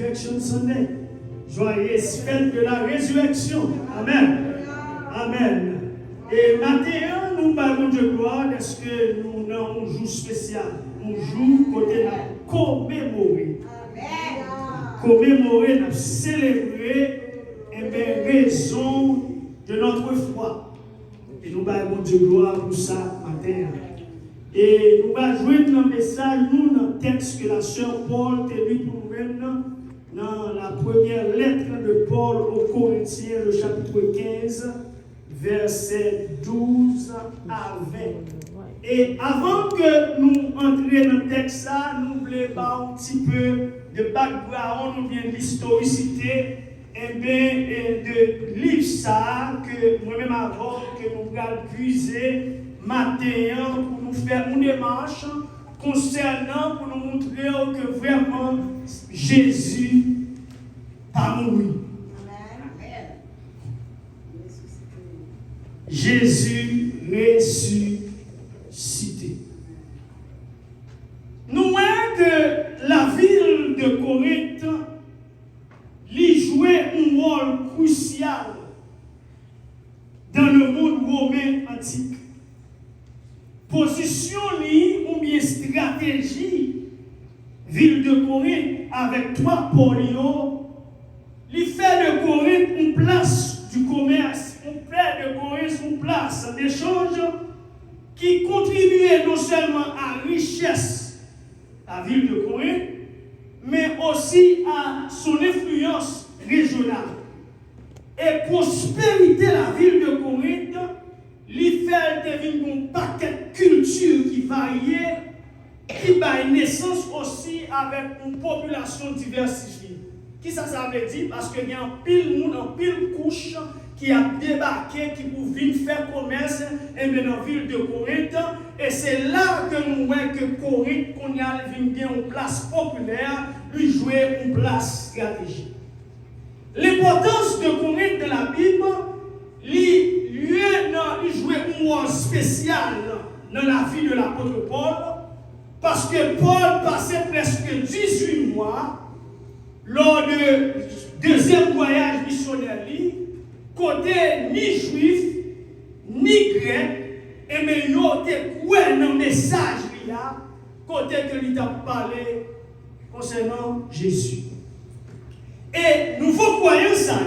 Resurrection Sunday. Joyeuse fête de la résurrection. Amen. Amen. Et maintenant, nous parlons de gloire parce que nous avons un jour spécial. Un jour côté la commémorer. Commémorer, nous célébrer raison de notre foi. Et nous parlons de gloire pour ça matin. Et nous allons jouer dans le message, nous, dans le texte que la sœur Paul t'a lu pour nous-mêmes, dans la première lettre de Paul aux Corinthiens, le chapitre 15, versets 12 à 20. Et avant que nous entrions dans le texte, nous voulons voir un petit peu de background ou bien l'historicité de livre ça que moi-même avant que nous allons puiser matin pour nous faire une démarche concernant pour nous montrer que vraiment Jésus pas mort. Jésus ressuscité. Nous voyons que la ville de Corinthe lui jouait un rôle crucial dans le monde romain antique. Position ou bien stratégie, ville de Corinthe avec trois pôles, lui fait de Corinthe une place du commerce, on fait de Corinthe une place d'échange qui contribuait non seulement à la richesse de la ville de Corinthe, mais aussi à son influence régionale. Et prospérité de la ville de Corinthe, lui fait devenir un paquet de cultures qui variait, qui bat naissance aussi avec une population diversifiée. Qui ça veut dire? Parce qu'il y a un pile monde, un pile couche qui a débarqué, qui pour venir faire commerce dans la ville de Corinthe. Et c'est là que nous voyons que Corinthe, qu'on y a une place populaire, lui jouer une place stratégique. L'importance de Corinthe dans la Bible, lui jouait un rôle spécial dans la vie de l'apôtre Paul, parce que Paul passait presque 18 mois lors du deuxième voyage missionnaire, côté ni juif, ni grec, et mais il était quoi dans le message là, côté que il a parlé concernant Jésus. Et nouveaux croyants, ça,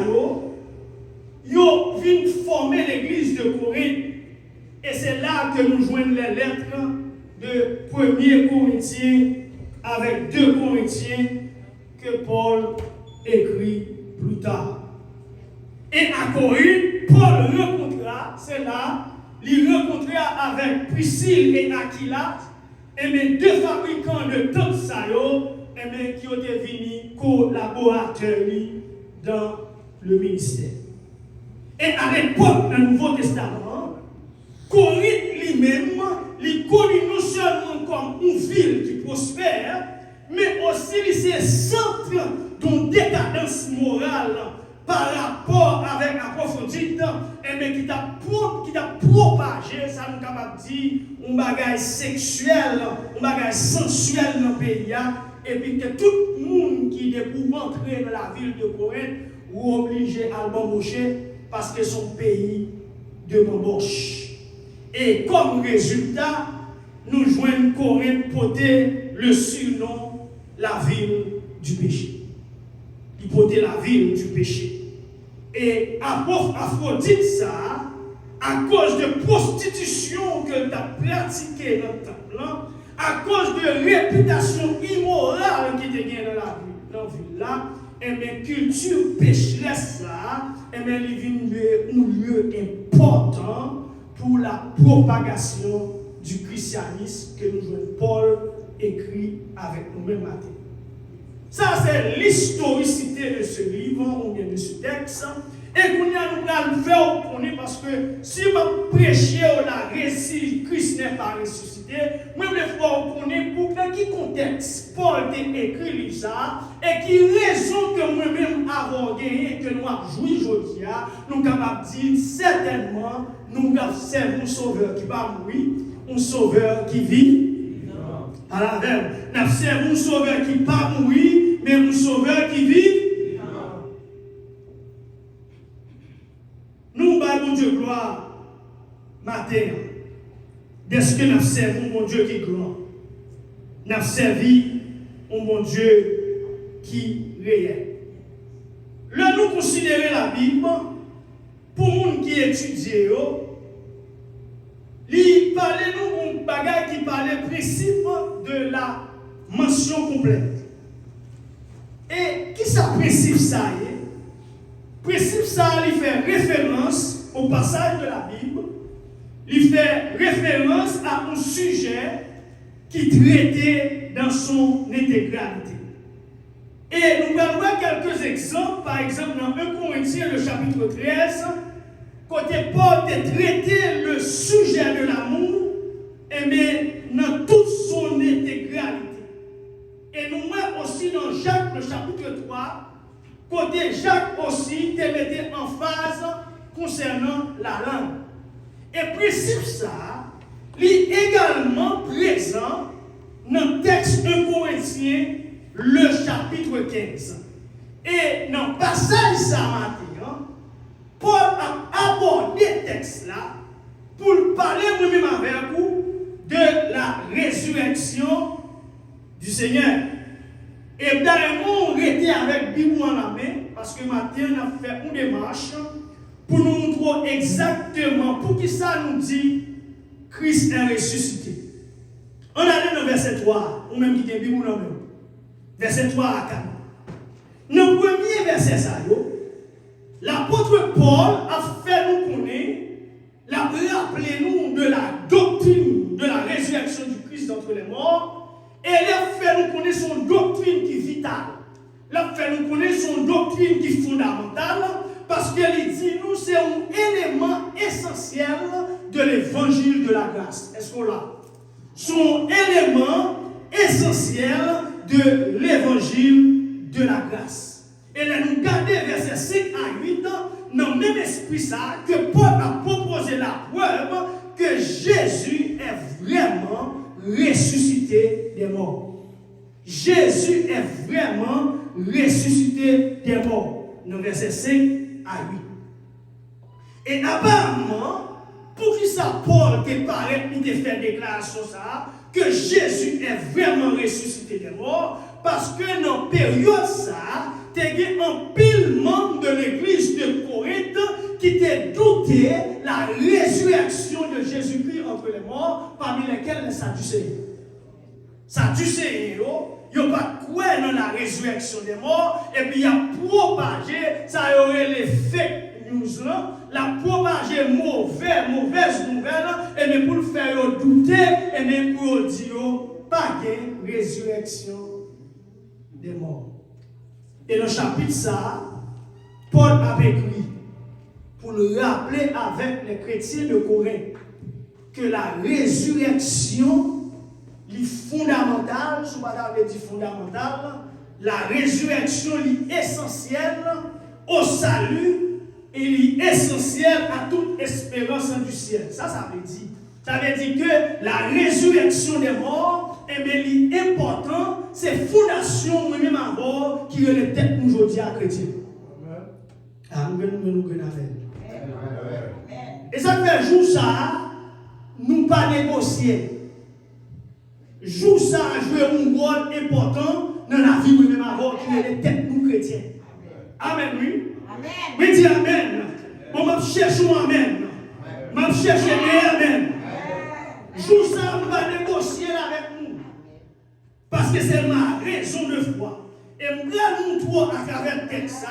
ils viennent former l'église de Corinthe. Et c'est là que nous joignons les lettres de 1er Corinthiens avec 2 Corinthiens que Paul écrit plus tard. Et à Corinthe, Paul rencontra, c'est là, il rencontra avec Priscille et Aquila, et mes 2 fabricants de tentes qui ont devenu collaborateurs dans le ministère. Et à l'époque du Nouveau Testament, Corinthe lui-même, il connu non seulement comme une ville qui prospère, mais aussi c'est centre d'une décadence morale par rapport avec Aphrodite, et qui t'a propagé, ça nous capable de dire, un bagage sexuel, un bagage sensuel dans le pays, et puis que tout le monde qui est pour entrer dans la ville de Corinthe, ou obligé à l'embaucher parce que son pays de l'embauche. Et comme résultat, nous joignons Corinthe porter le surnom la ville du péché. Il portait la ville du péché. Et Aphrodite, ça, à cause de prostitution que tu as pratiquée dans le temple, à cause de réputation immorale qui était gagnée dans la ville là, et bien culture pécheresse là, et bien il vient un lieu important pour la propagation du christianisme que nous jouons Paul écrit avec nous-mêmes matin. Ça c'est l'historicité de ce livre, ou bien de ce texte. Et qu'on a nous allons faire connaître parce que si je prêche la récit, Christ n'est pas ressuscité, moi je vais faire connaître pour dans quel contexte Paul a écrit ça et qui raison que moi-même avons gagné, que nous avons joui aujourd'hui, nous sommes capables de dire certainement nous avons servi un sauveur qui va mourir, un sauveur qui vit. À la veille, nous avons servi un sauveur qui ne va pas mourir, mais un sauveur qui vit. bon Dieu gloire, matin, dès que nous servons un bon Dieu qui est grand, nous servi un bon Dieu qui est réel. Là, nous considérons la Bible, pour les gens qui étudient, il parlait nous un bagage qui parlait principe de la mention complète. Et qui ça principe ça est? Principe ça, il fait référence au passage de la Bible, il fait référence à un sujet qui traitait dans son intégralité. Et nous allons voir quelques exemples, par exemple dans 1 Corinthiens, le chapitre 13, côté Paul a traité le sujet de l'amour, mais dans toute son intégralité. Et nous voyons aussi dans Jacques, le chapitre 3, côté Jacques aussi, te mettait en phase concernant la langue. Et principe ça, il est également présent dans le texte 1 Corinthiens, le chapitre 15. Et dans le passage ça matin, Paul a abordé le texte là pour parler moi-même avec vous de la résurrection du Seigneur. Et d'ailleurs, on était avec Bible en la main parce que matin on a fait une démarche pour nous montrer exactement pour qui ça nous dit Christ est ressuscité. On allait dans verset 3, ou même qui est Bible en la main. Verset 3 à 4. Dans le premier verset, l'apôtre Paul a fait nous connaître, l'a rappelé nous de la doctrine de la résurrection du Christ d'entre les morts, et il a fait nous connaître son doctrine qui est vitale. Il a fait nous connaître son doctrine qui est fondamentale, parce qu'il dit nous c'est un élément essentiel de l'évangile de la grâce. Est-ce qu'on l'a? Son élément essentiel de l'évangile de la grâce. Et là, nous gardons versets 5 à 8 dans le même esprit ça, que Paul a proposé la preuve que Jésus est vraiment ressuscité des morts. Jésus est vraiment ressuscité des morts. Dans versets 5 à 8. Et apparemment, pour qui ça Paul te paraît, il te fait déclaration ça, que Jésus est vraiment ressuscité des morts, parce que dans la période ça, tu as un pile membre de l'église de Corinthe qui t'a douté la résurrection de Jésus-Christ entre les morts, parmi lesquels les Sadducéens. Sadducéens, ils n'ont pas cru dans la résurrection des morts, et puis ils ont propagé, ça y aurait les fake news là, la propager mauvaise nouvelle, et bien pour le faire douter, et bien pour dire pas de résurrection des morts. Et le chapitre ça, Paul a écrit pour le rappeler avec les chrétiens de Corinthe que la résurrection est fondamentale, je ne vais pas dire fondamentale, la résurrection est essentielle au salut et il est essentiel à toute espérance du ciel. Ça veut dire. Ça veut dire que la résurrection des morts, eh bien, il est important, c'est fondation même à bord qui est le tête aujourd'hui à chrétien. Amen. Et ça fait jour ça, nous pas négocier. Jour ça jouer un rôle important dans la vie même à bord qui est le tête nous chrétiens. Amen, oui. Mais dis amen. On va chercher un amen. On va chercher un amen. Jour ça, on va négocier avec nous. Parce que c'est ma raison de foi. Et nous trois à travers le texte,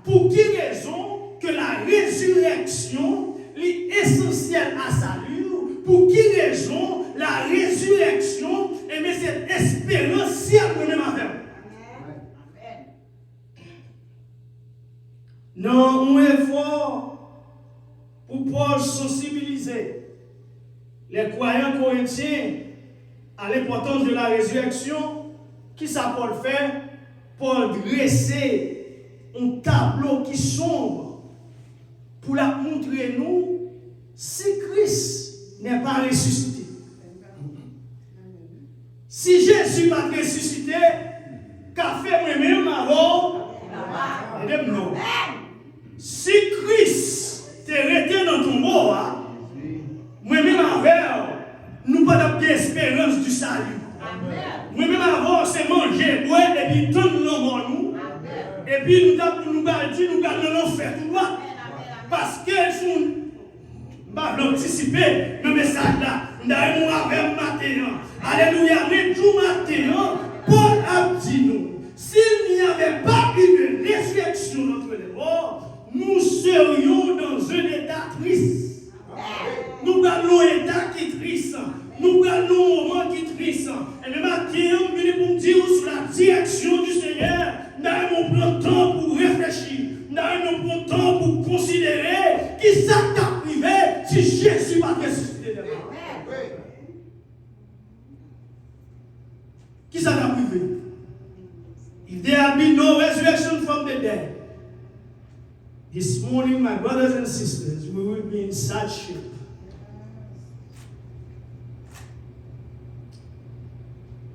pour quelle raison que la résurrection est essentielle à salut, pour quelle raison la résurrection, et mais cette espérance si elle même avec. Non, un effort pour Paul sensibiliser les croyants corinthiens à l'importance de la résurrection. Qui ça Paul fait? Paul dresser un tableau qui sombre pour la montrer nous si Christ n'est pas ressuscité. Si Jésus m'a ressuscité, qu'a fait moi-même avant? Non. Si Christ t'est resté dans Et puis nous allons dire, nous allons l'enfer tout droit. Parce qu'elles sont anticipées le message là. Nous avons avec matin. Alléluia. Mais tout matin, Paul a dit nous, s'il n'y avait pas eu de résurrection entre les morts, nous serions dans un état triste. Nous allons un état qui est triste. Nous allons un moment qui est triste. Et le matin, nous venons pour dire sur la direction du Seigneur. Nous avons pris le temps pour réfléchir. Nous avons pris le temps pour considérer qui ça t'a privé si Jésus va ressusciter de mort. Qui ça t'a privé? If there had been no resurrection from the dead, this morning, my brothers and sisters, we will be in sad shape.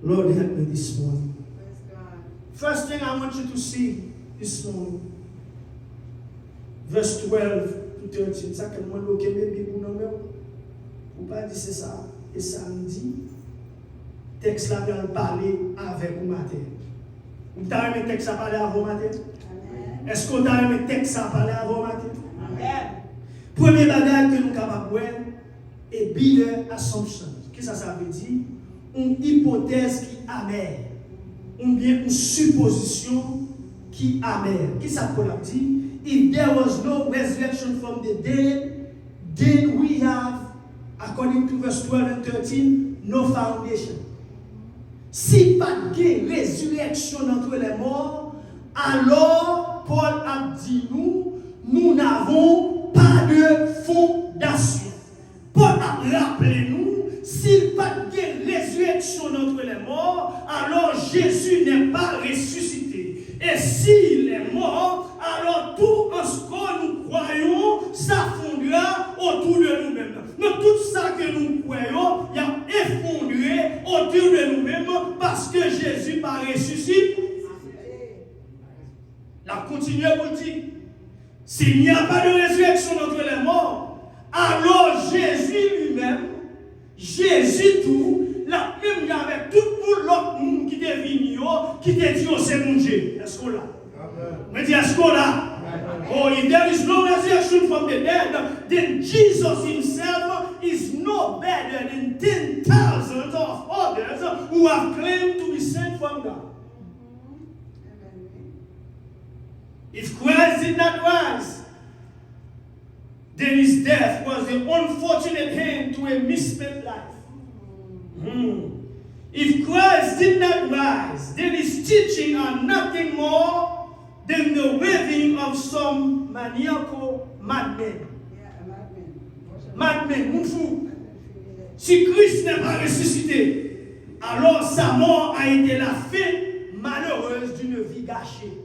Lord, help me this morning. First thing I want you to see this morning, verse 12 to 13. Ça que moi le Bible pour nous ou pas dire c'est ça et samedi texte là va parler avec vous matin. Vous avez aimé texte à parler avant matin? Est-ce qu'on a aimé texte à parler avant matin? Premier bagage que nous sommes capables de voir est Bill Assumption. Qu'est-ce que ça veut dire? Une hypothèse qui est amère. Ou bien une supposition qui est amère. Qu'est-ce que ça veut dire? If there was no resurrection from the dead, then we have, according to verse 12 and 13, no foundation. Si pas de résurrection entre les morts, alors Paul a dit nous n'avons pas de fondation. Paul a rappelé nous, s'il pas de résurrection entre les morts, alors Jésus n'est pas ressuscité. Et s'il est mort, alors tout en ce que nous croyons s'affondra autour de nous-mêmes. Mais tout ça que nous croyons, il y a effondré autour de nous-mêmes parce que Jésus n'a pas ressuscité. La continuer pour dire, s'il n'y a pas de résurrection entre les morts, alors Jésus lui-même, Jésus tout, la même avec tout l'autre monde qui est venu, qui te dit, oh c'est mon Dieu. Est-ce qu'on l'a? Mais dis, est-ce qu'on l'a? Oh, if there is no resurrection from the dead, then Jesus himself is no better than 10,000 of others who have claimed to be sent from God. If Christ did not rise, then his death was the unfortunate end to a misspent life. If Christ did not rise, then his teaching are nothing more than the waving of some maniacal madmen. Madmen, mon fou. Si Christ n'est pas ressuscité, alors sa mort a été la fin malheureuse d'une vie gâchée.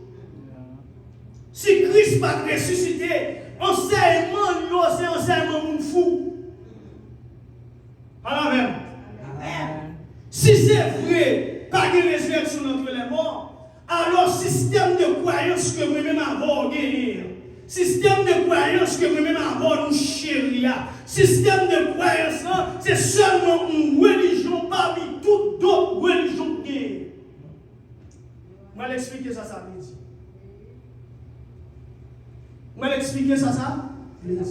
Si Christ n'est pas ressuscité, enseignement, c'est enseignement mon fou. Pas la même. Si c'est vrai, pas de résurrection entre les morts, alors système de croyance que nous-mêmes avons gagné, système de croyance que nous-mêmes avons nous chéris, système de croyance, c'est seulement une religion parmi toutes d'autres religions gagnées. Je vais l'expliquer ça veut dire. Je vais l'expliquer ça veut dire.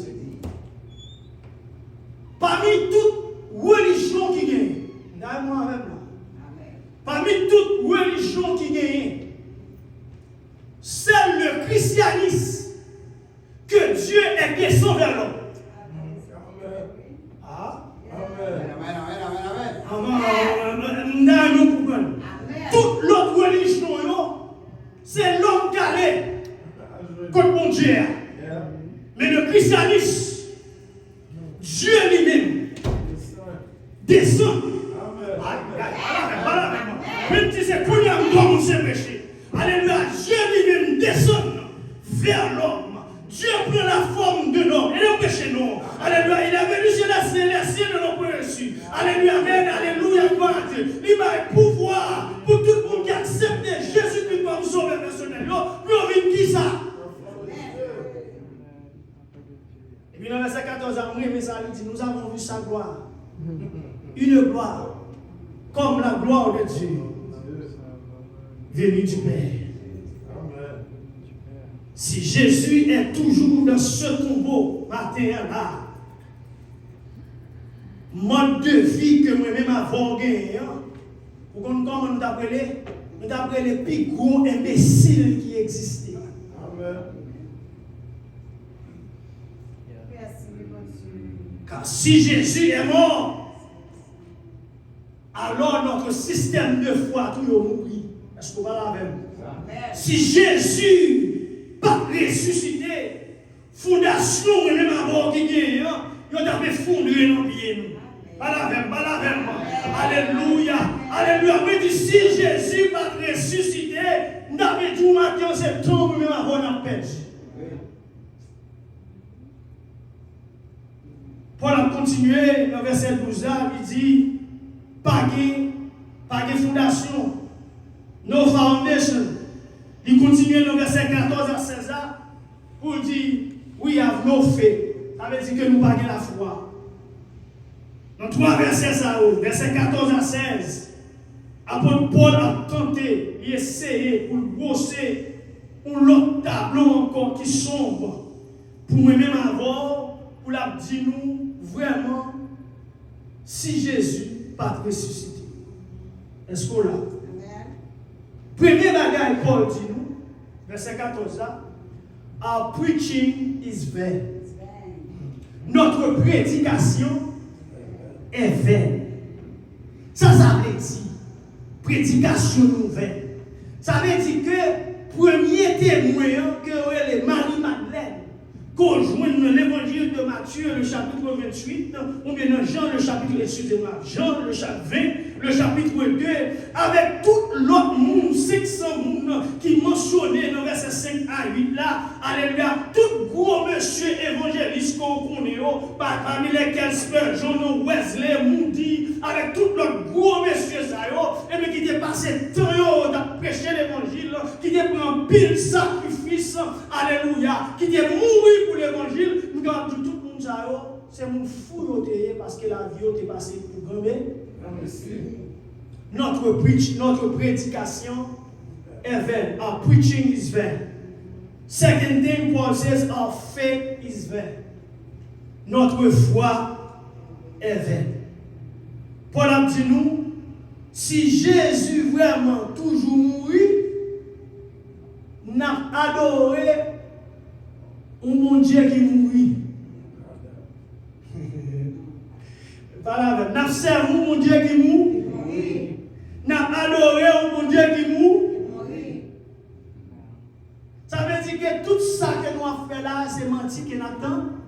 Parmi toutes religions qui gagnent, d'ailleurs avec moi. Parmi toutes religions qui gagnent, seul le christianisme que Dieu est descendu vers l'homme. Amen. Toute l'autre religion, c'est l'homme qui allait contre mon Dieu. Mais le christianisme, Dieu lui-même, descend. Même si c'est pour nous comme c'est péché. Alléluia, Dieu lui-même descend vers l'homme. Dieu prend la forme de l'homme. Et le péché non. Alléluia, il est venu sur la ciel de l'homme reçu. Alléluia, alléluia, gloire à Dieu. Il va pouvoir pour tout le monde qui accepte Jésus-Christ comme sauveur personnel. Nous avons qui ça? Et puis dans le verset 14, nous avons vu sa gloire. Une gloire comme la gloire de Dieu venue du Père. Si Jésus est toujours dans ce tombeau matin-là, mode de vie que moi-même avons gagné, vous comprenez comment nous appelons? Nous appelons les plus gros imbéciles qui existaient. Amen. Car si Jésus est mort, alors notre système de foi tout est mort. Est-ce qu'on va la même? Si Jésus pas ressuscité, fondation même avant qui gagne, il a fondé dans le pied. Pas la même. Alléluia. Alléluia. Mais si Jésus pas ressuscité, nous avons tout matin c'est tombe même avant la paix. Paul a continué dans verset 12 là, il dit pas de fondation, no foundation. Il continue dans verset 14 à 16 là pour dire we have no faith. Ça veut dire que nous n'avons pas la foi. Dans 3 versets ça, verset 14 à 16, apôtre Paul a tenté, il a essayé pour bosser l'autre tableau encore qui sombre pour nous-mêmes avoir, pour la dire nous vraiment si Jésus pas ressuscité. Est-ce qu'on l'a? Premier bagage Paul dit nous, verset 14 là, our preaching is vain. Notre prédication est vaine. Ça veut dire prédication nouvelle. Ça veut dire que premier témoin que les Marie-Madeleine conjoint dans l'évangile de Matthieu, le chapitre 28, ou bien dans Jean, le chapitre 20, le chapitre 2, avec tout l'autre monde, 500 monde qui mentionné dans verset 5 à 8 là, alléluia, tout gros monsieur évangéliste qu'on connaît, parmi lesquels Spurgeon, Wesley, Moody, avec tout l'autre gros monsieur ça, et bien qui était passé temps à prêcher l'évangile, qui était pris un pile sacrifice, alléluia, qui était mourir pour l'évangile, nous avons tout le monde ça, c'est mon fou parce que la vie est passée pour grand-mère. Notre prédication est vaine. Our preaching is vain. Second thing, Paul says, our faith is vain. Notre foi est vaine. Paul a dit nous, si Jésus vraiment toujours mouru, n'a adoré un bon Dieu qui mourit. N'a servi un bon Dieu qui mourit. N'a adoré un bon Dieu qui mourit. Ça veut dire que tout ça que nous avons fait là, c'est menti que Nathan.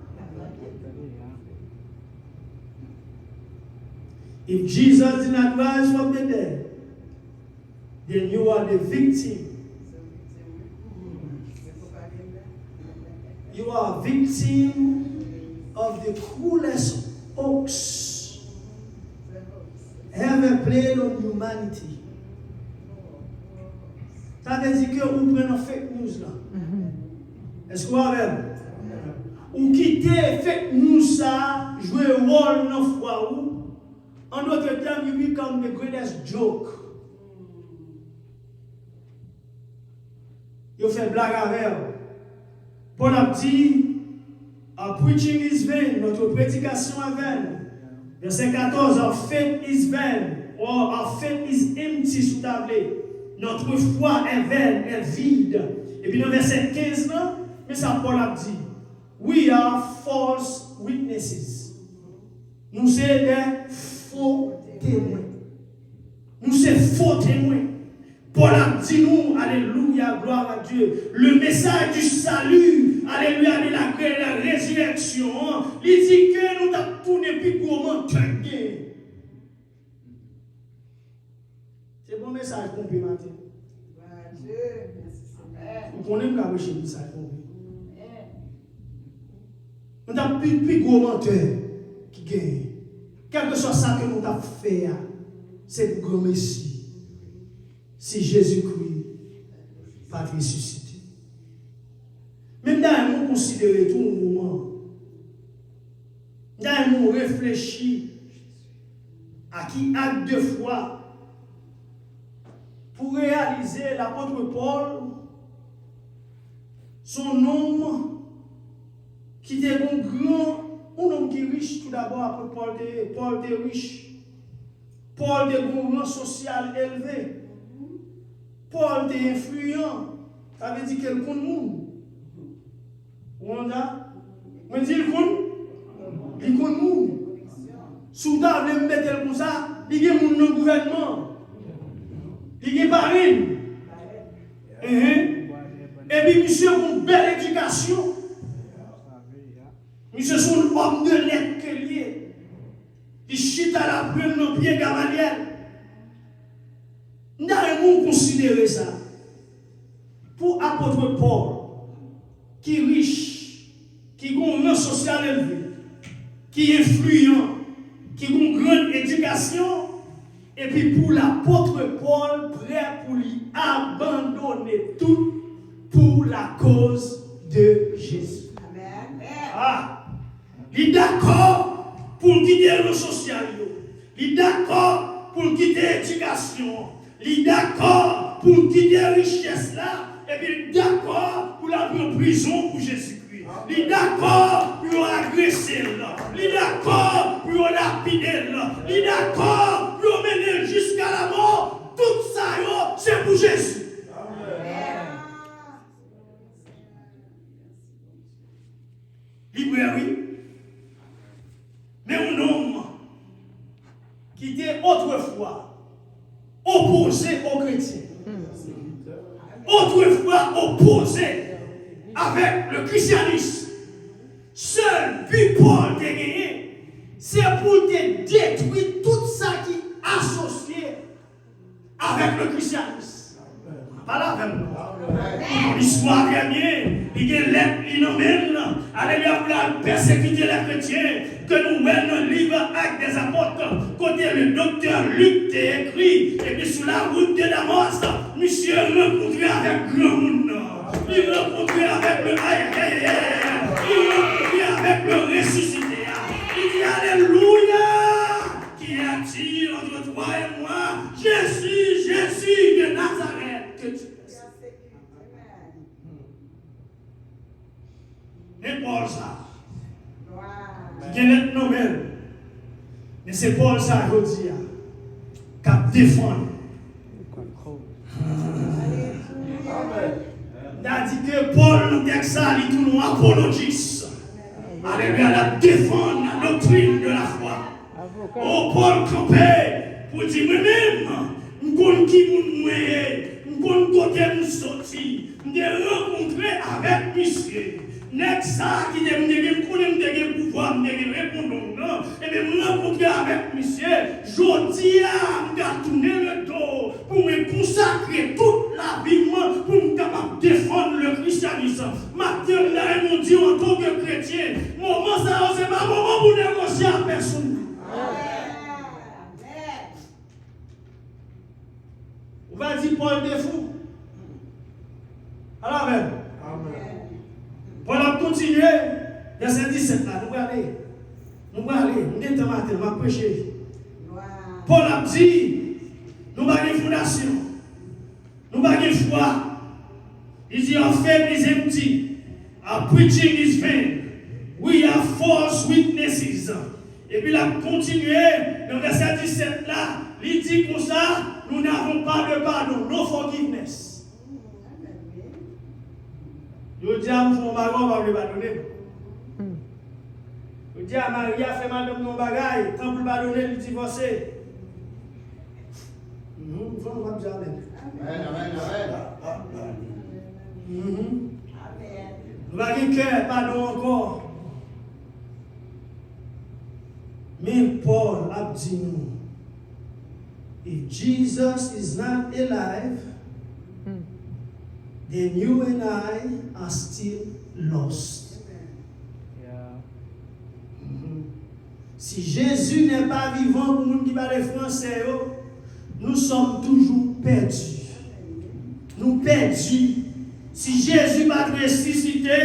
If Jesus did not rise from the dead, then you are the victim. You are a victim of the cruelest hoax ever played on humanity. Ça veut dire que vous prenez fake news là. Est-ce que vous avez? Ou quittez fake news ça, jouer un rôle dans la foi ou. En d'autres termes, you become the greatest joke. You faites blague avec. Paul a dit, our preaching is vain, notre prédication est vaine. Verset 14, our faith is vain, or our faith is empty sous tablé. Notre foi est vaine, est vide. Et puis dans verset 15, là, mais ça Paul a dit, we are false witnesses. Nous sommes des faux témoins. Nous sommes faux témoins. Paul a dit nous, alléluia, gloire à Dieu, le message du salut, alléluia, de la résurrection, il dit que nous avons tourné plus gourmand. C'est bon message complémentaire. Vous connaissez le message complémentaire. Nous avons plus gourmand qui gagne. Quel que soit ça que nous avons fait, c'est pour grand Messie. Si Jésus-Christ pas ressuscité. Même dans nous considérer tout un moment, dans nous réfléchir à qui acte de foi pour réaliser l'apôtre Paul son homme qui était un homme qui est riche tout d'abord, Paul était riche. Paul était un rang social élevé. Paul était influent. Ça veut dire qu'il connaît le monde. On a? On dit il connaît le monde. Si vous voulez me mettre comme ça, il y a mon gouvernement. Il y a parine. Et puis, monsieur a une belle éducation. Monsieur est un homme de lettres que lié. Il chute à la plume dans le pied Gamaliel. Nous avons considéré ça. Pour apôtre Paul, qui est riche, qui a un rang social élevé, qui est influent, qui a une grande éducation, et puis pour l'apôtre Paul, prêt pour lui abandonner tout pour la cause de Jésus. Amen. Ah, il est d'accord pour quitter le social, il est d'accord pour quitter l'éducation, il est d'accord pour quitter la richesse là, et puis il est d'accord pour la prison pour Jésus-Christ. Il est d'accord pour agresser là, il est d'accord pour lapider là, il est d'accord pour mener jusqu'à la mort. Tout ça, c'est pour Jésus. Librairie. Mais un homme qui était autrefois opposé aux chrétiens, autrefois opposé avec le christianisme, seul but Paul de gagner, c'est pour te détruire tout ça qui est associé avec le christianisme. Pas là avec nous. L'histoire dernière, il y a l'être, il emmène, alléluia, pour la persécuter les chrétiens, que nous voyons dans le livre Actes des Apôtres, côté le docteur Luc t'a écrit, et puis sur la route de Damas, monsieur rencontré avec grand monde. Il rencontré avec le il rencontré avec le ressuscité. Il dit alléluia, qui attire entre toi et moi, Jésus de Nazareth, que tu et Paul ça. Qui est notre nouvelle. Mais c'est Paul ça qui dit qui défend. Il a dit que Paul, le texte, il est tout apologiste. Alléluia, la défendre la doctrine de la foi. Oh, Paul campé pour dire moi-même, nous connaissons qui nous mouiller, nous connaissons côté nous sortir, nous rencontré avec monsieur. Next ça qui me pouvoir me répondre et me rencontrer avec monsieur, je dis à me tourner le dos pour me consacrer toute la vie pour me défendre le christianisme. Maintenant, là, ils m'ont dit en tant que chrétien, moment ça, c'est pas moment pour négocier à personne. On va dire Paul des fous. Alors, même. Paul a continué, verset 17 là, nous allons aller, nous sommes matin, nous allons prêcher. Paul a dit, nous avons une fondation, nous avons une foi. Il dit, our faith is empty, our preaching is vain, we are false witnesses. Et puis il a continué, dans verset 17 là, il dit comme ça, nous n'avons pas de pardon, no forgiveness. Je dis à mon baron, on va le pardonner. Je dis à Maria, fait madame mon bagage, quand vous le pardonnez, le divorcer. Nous va dire amen. Amen. Nous va dire cœur, pardon encore. Mais Paul a dit nous, if Jesus is not alive, then you and I are still lost. Si Jésus n'est pas vivant pour nous qui parlent français, nous sommes toujours perdus. Nous perdus. Si Jésus va ressuscité,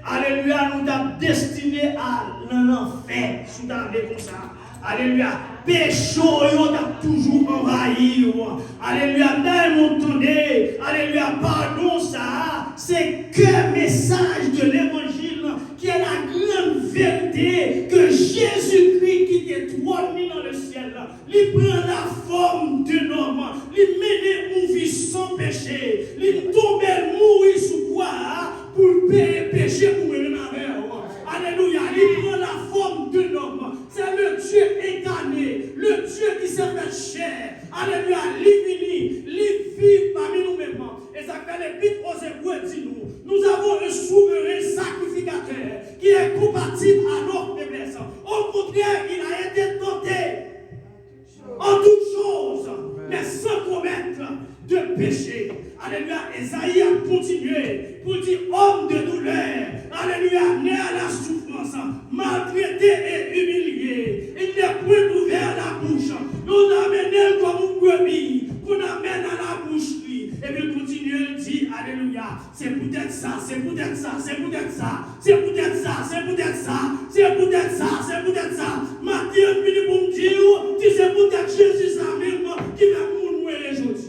alléluia, nous sommes destinés à l'enfer. Si vous avez comme ça. Alléluia. Péché, on a toujours envahi. Alléluia. Alléluia. Pardon, ça. c'est que message de l'évangile qui est la grande vérité que Jésus-Christ qui est trôné dans le ciel, il prend la forme d'un homme, il mène une vie sans péché, il tombe mourir sous quoi pour payer péché pour mener ma mère. Alléluia, il prend la forme d'un homme. C'est le Dieu incarné, le Dieu qui s'est fait chair. Alléluia, il vit parmi nous-mêmes. Et ça fait l'épître aux Hébreux dit nous avons un souverain sacrificateur qui est compatible à notre faiblesse. Au contraire, il a été tenté en toutes choses, mais sans commettre de péché. Alléluia, Esaïe a continué pour dire homme de douleur. Alléluia, né à la souffrance, maltraité et humilié. Il n'est point ouvert la bouche. Nous amenons comme une brebis, qu'on amène à la boucherie. Et puis continue, il dit, alléluia, c'est peut-être ça, c'est peut-être ça, c'est peut-être ça, c'est peut-être ça, c'est peut-être ça, c'est peut-être ça, c'est peut-être ça. Matthieu vient pour me dire, si c'est peut-être Jésus ça même qui va mourir aujourd'hui.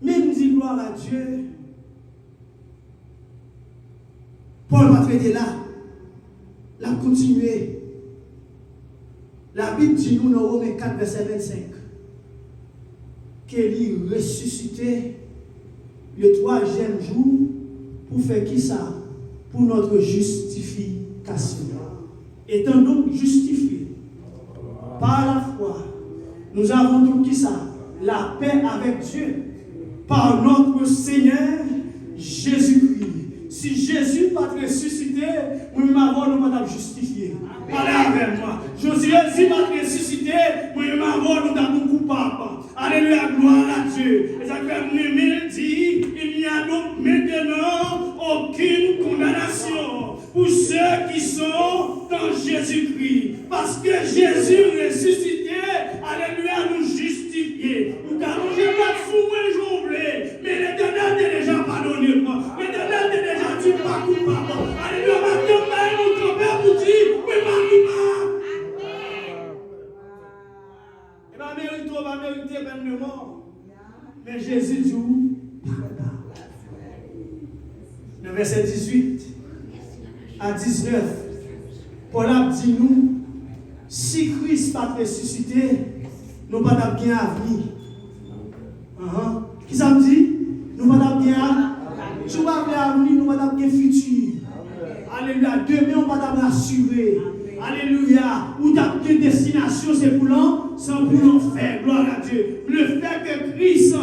Même dit gloire à Dieu. Paul va traiter là. La continuer. La Bible dit nous dans Romains 4, verset 25 qu'il est ressuscité le 3e jour pour faire qui ça? Pour notre justification. Étant donc justifiés par la foi, nous avons donc qui ça? La paix avec Dieu par notre Seigneur Jésus-Christ. Si Jésus n'a pas ressuscité, nous m'avons nous justifié. Parlez avec moi. Jésus n'a pas ressuscité, nous m'avons nous coupable. Alléluia, gloire à Dieu. Et ça fait nous dit, il n'y a donc maintenant aucune condamnation pour ceux qui sont dans Jésus-Christ. Parce que Jésus ressuscité, alléluia, nous justifier. Nous n'allons pas sous moi jonglé, mais l'Éternel est déjà pardonné. L'Éternel est déjà dit pas coupable. Alléluia, maintenant, nous trompons pour dire, oui, pas coupable. Et ma mérite, on va mériter peine de mort. Mais Jésus dit, le verset 18 à 19, Paul a dit nous, si Christ n'a pas ressuscité, nous n'avons pas bien avenir. Qui ça me dit? Nous n'avons pas bien avenir. Si nous n'avons pas avenir, nous n'avons pas bien futur. Alléluia. Demain, on va pas assurer. Alléluia. Où ta destination, c'est pour l'enfer. Gloire à Dieu. Le fait que Christ